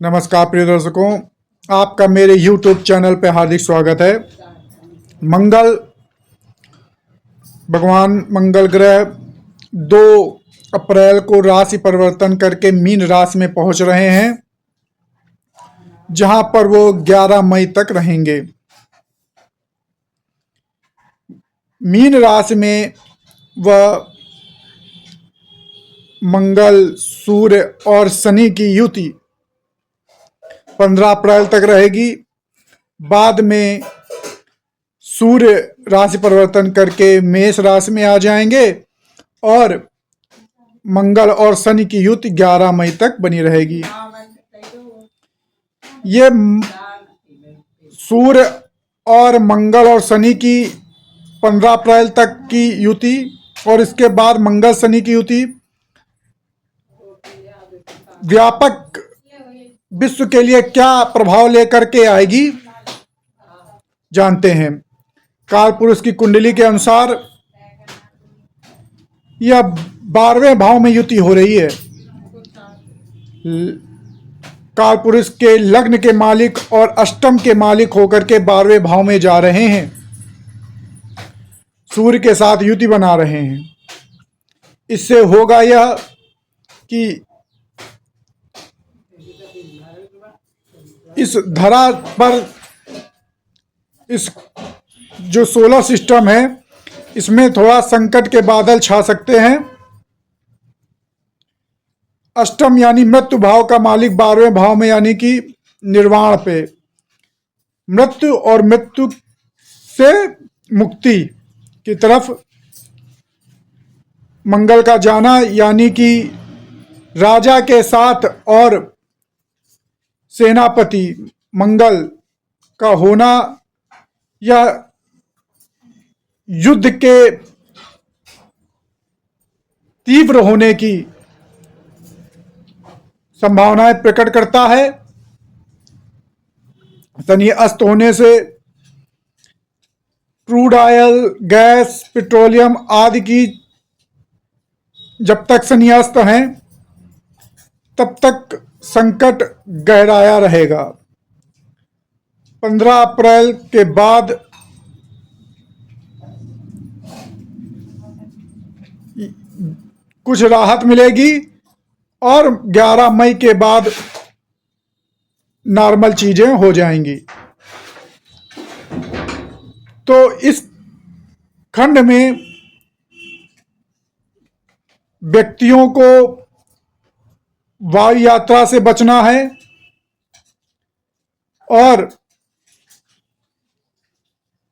नमस्कार प्रिय दर्शकों, आपका मेरे YouTube चैनल पर हार्दिक स्वागत है। मंगल भगवान मंगल ग्रह 2 अप्रैल को राशि परिवर्तन करके मीन राशि में पहुंच रहे हैं, जहां पर वो 11 मई तक रहेंगे। मीन राशि में वह मंगल, सूर्य और शनि की युति 15 अप्रैल तक रहेगी। बाद में सूर्य राशि परिवर्तन करके मेष राशि में आ जाएंगे और मंगल और शनि की युति 11 मई तक बनी रहेगी। ये सूर्य और मंगल और शनि की 15 अप्रैल तक की युति और इसके बाद मंगल शनि की युति व्यापक विश्व के लिए क्या प्रभाव लेकर के आएगी, जानते हैं। काल पुरुष की कुंडली के अनुसार यह 12वें भाव में युति हो रही है। काल पुरुष के लग्न के मालिक और अष्टम के मालिक होकर के 12वें भाव में जा रहे हैं, सूर्य के साथ युति बना रहे हैं। इससे होगा यह कि इस धरा पर इस जो सोलर सिस्टम है, इसमें थोड़ा संकट के बादल छा सकते हैं। अष्टम यानी मृत्यु भाव का मालिक 12वें भाव में यानी कि निर्वाण पे, मृत्यु और मृत्यु से मुक्ति की तरफ मंगल का जाना, यानी कि राजा के साथ और सेनापति मंगल का होना, यह युद्ध के तीव्र होने की संभावनाएं प्रकट करता है। शनि अस्त होने से क्रूड ऑयल, गैस, पेट्रोलियम आदि की जब तक शनि अस्त हैं तब तक संकट गहराया रहेगा। 15 अप्रैल के बाद कुछ राहत मिलेगी और 11 मई के बाद नॉर्मल चीजें हो जाएंगी। तो इस खंड में व्यक्तियों को वायु यात्रा से बचना है और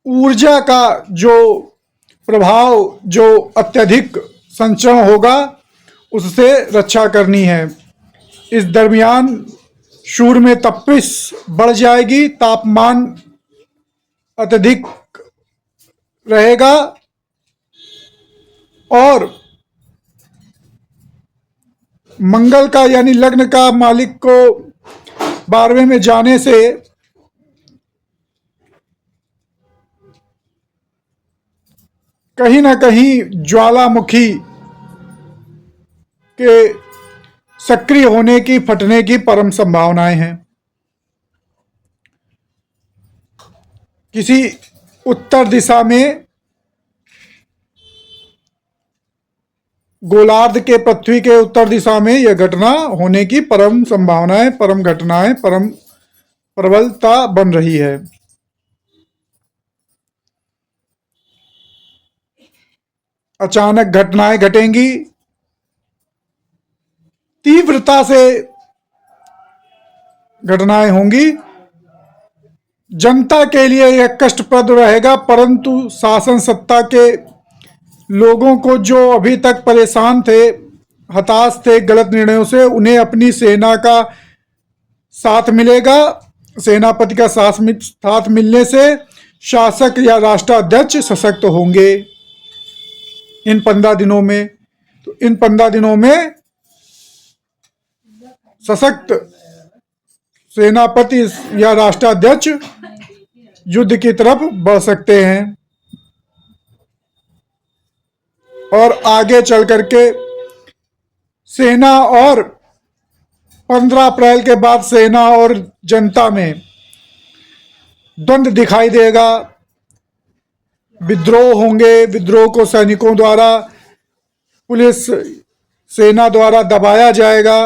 ऊर्जा का जो प्रभाव, जो अत्यधिक संचरण होगा, उससे रक्षा करनी है। इस दरमियान सूर्य में तपिश बढ़ जाएगी, तापमान अत्यधिक रहेगा और मंगल का यानी लग्न का मालिक को 12वें में जाने से कहीं ना कहीं ज्वालामुखी के सक्रिय होने की, फटने की परम संभावनाएं हैं। किसी उत्तर दिशा में, गोलार्ध के पृथ्वी के उत्तर दिशा में यह घटना होने की परम संभावनाएं, परम घटनाएं, परम प्रबलता बन रही है। अचानक घटनाएं घटेंगी, तीव्रता से घटनाएं होंगी। जनता के लिए यह कष्टप्रद रहेगा, परंतु शासन सत्ता के लोगों को जो अभी तक परेशान थे, हताश थे गलत निर्णयों से, उन्हें अपनी सेना का साथ मिलेगा। सेनापति का साथ मिलने से शासक या राष्ट्राध्यक्ष सशक्त होंगे इन 15 दिनों में। तो इन 15 दिनों में सशक्त सेनापति या राष्ट्राध्यक्ष युद्ध की तरफ बढ़ सकते हैं और आगे चल करके सेना और 15 अप्रैल के बाद सेना और जनता में द्वंद्व दिखाई देगा। विद्रोह होंगे, विद्रोह को सैनिकों द्वारा, पुलिस सेना द्वारा दबाया जाएगा,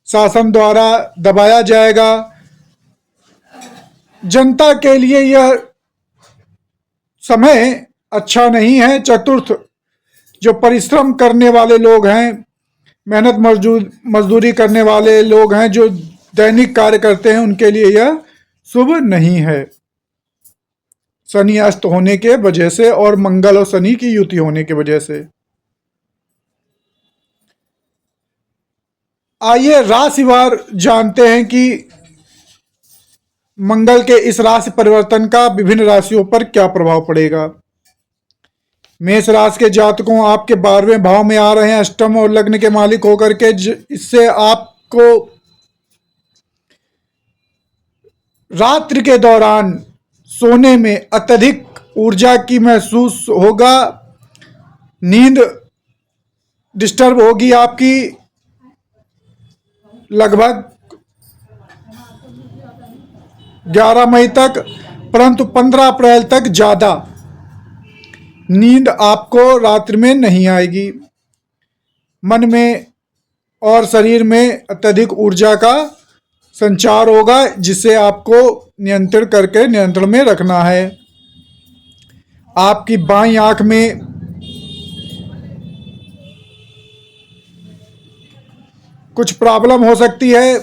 शासन द्वारा दबाया जाएगा। जनता के लिए यह समय अच्छा नहीं है। चतुर्थ, जो परिश्रम करने वाले लोग हैं, मेहनत मजदूरी करने वाले लोग हैं, जो दैनिक कार्य करते हैं, उनके लिए यह शुभ नहीं है, शनि अस्त होने के वजह से और मंगल और शनि की युति होने की वजह से। आइए राशिवार जानते हैं कि मंगल के इस राशि परिवर्तन का विभिन्न राशियों पर क्या प्रभाव पड़ेगा। मेष राशि के जातकों, आपके 12वें भाव में आ रहे हैं अष्टम और लग्न के मालिक होकर के। इससे आपको रात्रि के दौरान सोने में अत्यधिक ऊर्जा की महसूस होगा, नींद डिस्टर्ब होगी आपकी लगभग 11 मई तक, परंतु 15 अप्रैल तक ज़्यादा नींद आपको रात्रि में नहीं आएगी। मन में और शरीर में अत्यधिक ऊर्जा का संचार होगा, जिसे आपको नियंत्रण में रखना है। आपकी बाईं आंख में कुछ प्रॉब्लम हो सकती है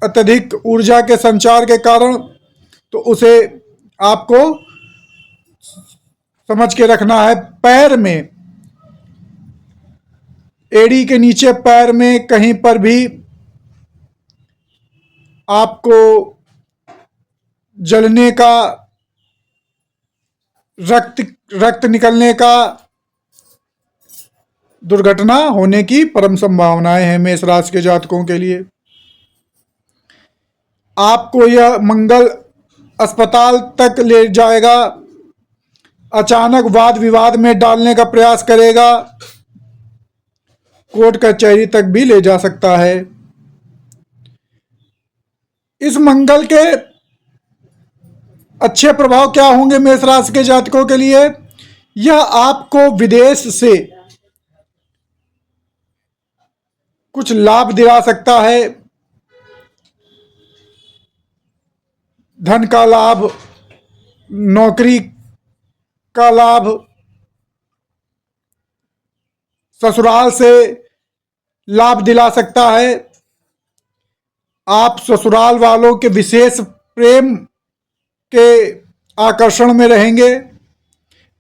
अत्यधिक ऊर्जा के संचार के कारण, तो उसे आपको समझ के रखना है। पैर में, एड़ी के नीचे पैर में कहीं पर भी आपको जलने का, रक्त निकलने का, दुर्घटना होने की परम संभावनाएं हैं मेष राशि के जातकों के लिए। आपको यह मंगल अस्पताल तक ले जाएगा, अचानक वाद विवाद में डालने का प्रयास करेगा, कोर्ट कचहरी तक भी ले जा सकता है। इस मंगल के अच्छे प्रभाव क्या होंगे मेष राशि के जातकों के लिए? यह आपको विदेश से कुछ लाभ दिला सकता है, धन का लाभ, नौकरी का लाभ, ससुराल से लाभ दिला सकता है। आप ससुराल वालों के विशेष प्रेम के आकर्षण में रहेंगे,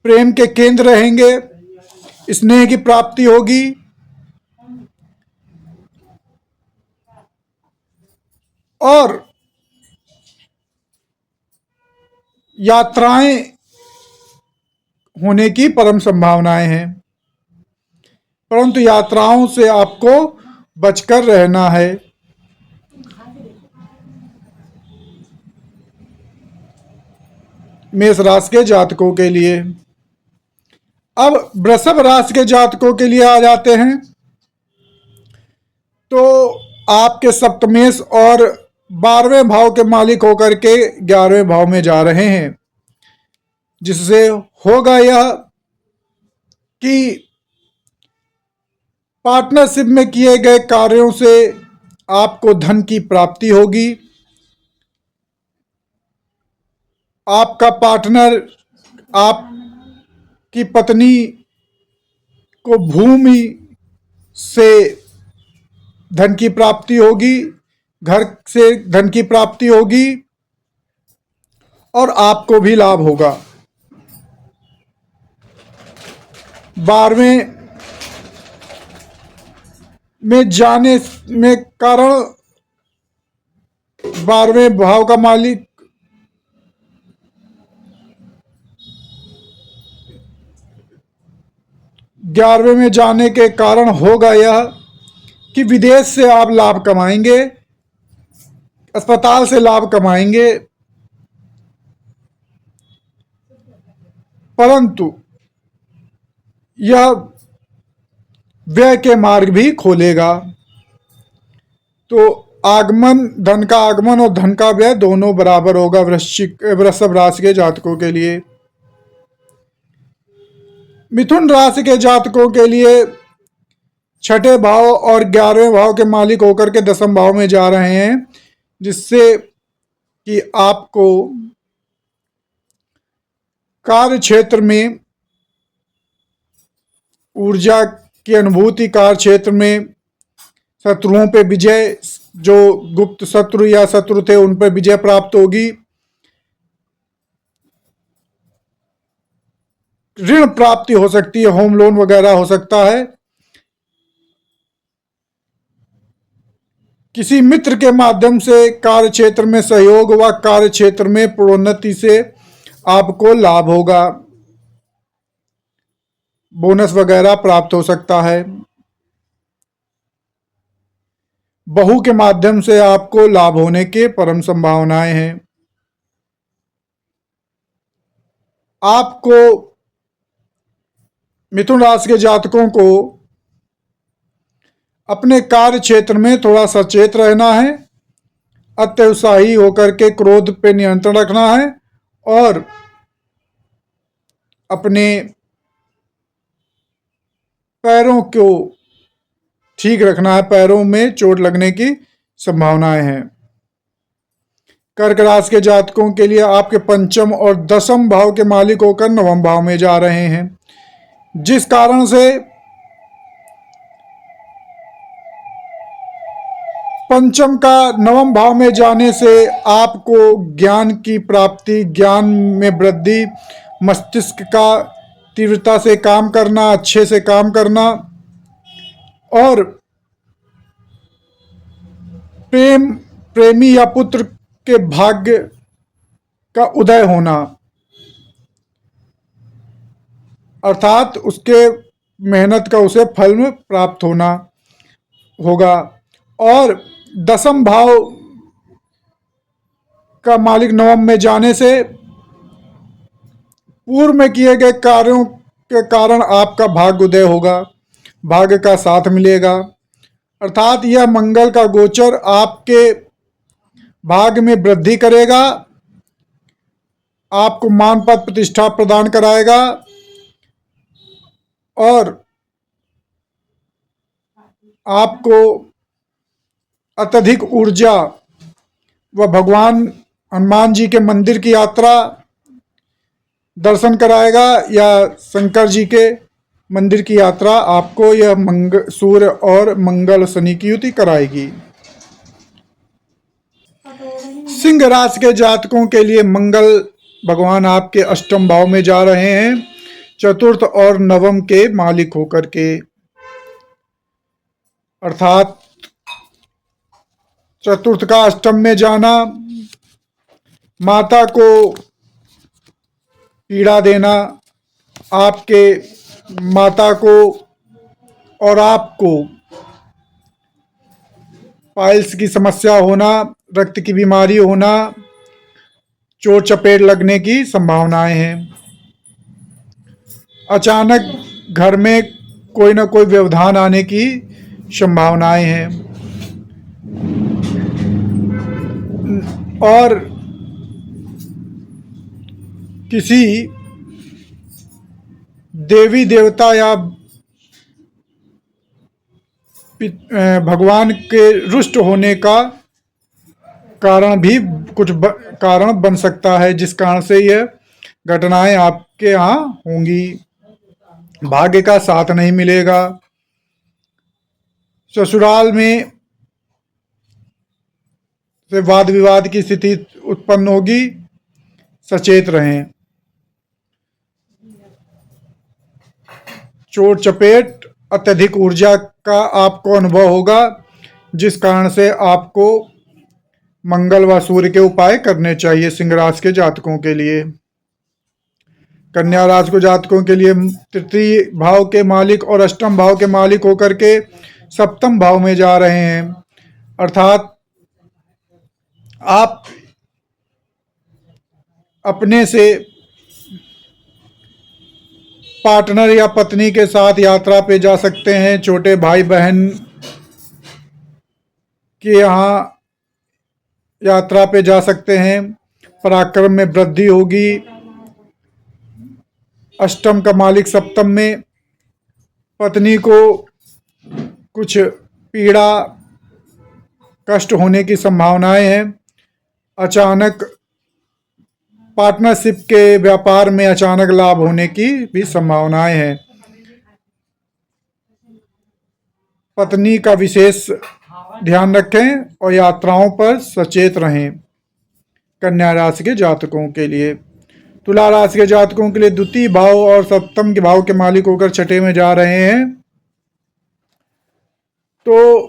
प्रेम के केंद्र रहेंगे, स्नेह की प्राप्ति होगी। और यात्राएं होने की परम संभावनाएं हैं, परंतु यात्राओं से आपको बचकर रहना है। मेष राशि के जातकों के लिए। अब वृषभ राशि के जातकों के लिए आ जाते हैं। तो आपके सप्तमेश और 12वें भाव के मालिक होकर के 11वें भाव में जा रहे हैं, जिससे होगा यह कि पार्टनरशिप में किए गए कार्यों से आपको धन की प्राप्ति होगी। आपका पार्टनर, आपकी पत्नी को भूमि से धन की प्राप्ति होगी, घर से धन की प्राप्ति होगी और आपको भी लाभ होगा। 12वें में जाने में कारण 12वें भाव का मालिक ग्यारहवें में जाने के कारण होगा यह कि विदेश से आप लाभ कमाएंगे, अस्पताल से लाभ कमाएंगे, परंतु यह व्यय के मार्ग भी खोलेगा। तो आगमन, धन का आगमन और धन का व्यय दोनों बराबर होगा वृषभ राशि के जातकों के लिए। मिथुन राशि के जातकों के लिए छठे भाव और 11वें भाव के मालिक होकर के दसम भाव में जा रहे हैं, जिससे कि आपको कार्य क्षेत्र में ऊर्जा की अनुभूति, कार्य क्षेत्र में शत्रुओं पे विजय, जो गुप्त शत्रु या शत्रु थे उन पर विजय प्राप्त होगी। ऋण प्राप्ति हो सकती है, होम लोन वगैरह हो सकता है। किसी मित्र के माध्यम से कार्य क्षेत्र में सहयोग व कार्य क्षेत्र में प्रोन्नति से आपको लाभ होगा, बोनस वगैरह प्राप्त हो सकता है। बहू के माध्यम से आपको लाभ होने के परम संभावनाएं हैं। आपको मिथुन राशि के जातकों को अपने कार्य क्षेत्र में थोड़ा सचेत रहना है, अत्युत्साही होकर के क्रोध पे नियंत्रण रखना है और अपने पैरों को ठीक रखना है, पैरों में चोट लगने की संभावनाएं हैं। कर्क राशि के जातकों के लिए आपके पंचम और दसम भाव के मालिक होकर नवम भाव में जा रहे हैं, जिस कारण से पंचम का नवम भाव में जाने से आपको ज्ञान की प्राप्ति, ज्ञान में वृद्धि, मस्तिष्क का तीव्रता से काम करना, अच्छे से काम करना और प्रेमी या पुत्र के भाग्य का उदय होना, अर्थात उसके मेहनत का उसे फल में प्राप्त होना होगा। और दसम भाव का मालिक नवम में जाने से पूर्व में किए गए कार्यों के कारण आपका भाग्य उदय होगा, भाग्य का साथ मिलेगा, अर्थात यह मंगल का गोचर आपके भाग्य में वृद्धि करेगा, आपको मान पद प्रतिष्ठा प्रदान कराएगा और आपको अत्यधिक ऊर्जा व भगवान हनुमान जी के मंदिर की यात्रा दर्शन कराएगा या शंकर जी के मंदिर की यात्रा आपको यह सूर्य और मंगल शनि की युति कराएगी। सिंह राशि के जातकों के लिए मंगल भगवान आपके अष्टम भाव में जा रहे हैं, चतुर्थ और नवम के मालिक होकर के, अर्थात चतुर्थ का अष्टम में जाना माता को पीड़ा देना, आपके माता को और आपको पाइल्स की समस्या होना, रक्त की बीमारी होना, चोट चपेट लगने की संभावनाएं हैं। अचानक घर में कोई ना कोई व्यवधान आने की संभावनाएं हैं और किसी देवी देवता या भगवान के रुष्ट होने का कारण भी कुछ कारण बन सकता है, जिस कारण से यह घटनाएं आपके यहाँ होंगी। भाग्य का साथ नहीं मिलेगा, ससुराल में से वाद विवाद की स्थिति उत्पन्न होगी, सचेत रहें। चोट चपेट, अत्यधिक ऊर्जा का आपको अनुभव होगा, जिस कारण से आपको मंगल व सूर्य के उपाय करने चाहिए सिंह राशि के जातकों के लिए। कन्या राशि के जातकों के लिए तृतीय भाव के मालिक और अष्टम भाव के मालिक होकर के सप्तम भाव में जा रहे हैं, अर्थात आप अपने से पार्टनर या पत्नी के साथ यात्रा पे जा सकते हैं, छोटे भाई बहन कि यहाँ यात्रा पे जा सकते हैं। पराक्रम में वृद्धि होगी। अष्टम का मालिक सप्तम में, पत्नी को कुछ पीड़ा कष्ट होने की संभावनाएं हैं। अचानक पार्टनरशिप के व्यापार में अचानक लाभ होने की भी संभावनाएं हैं। पत्नी का विशेष ध्यान रखें और यात्राओं पर सचेत रहें। कन्या राशि के जातकों के लिए, तुला राशि के जातकों के लिए द्वितीय भाव और सप्तम के भाव के मालिक होकर छठे में जा रहे हैं, तो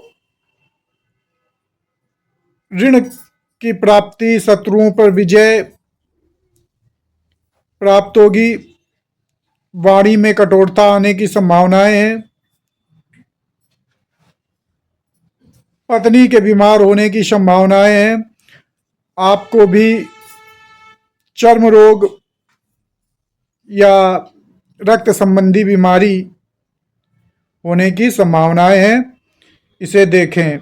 ऋण की प्राप्ति, शत्रुओं पर विजय प्राप्त होगी। वाणी में कठोरता आने की संभावनाएं हैं। पत्नी के बीमार होने की संभावनाएं हैं। आपको भी चर्म रोग या रक्त संबंधी बीमारी होने की संभावनाएं हैं। इसे देखें।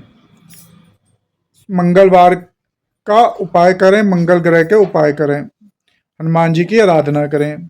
मंगलवार का उपाय करें, मंगल ग्रह के उपाय करें, हनुमान जी की आराधना करें।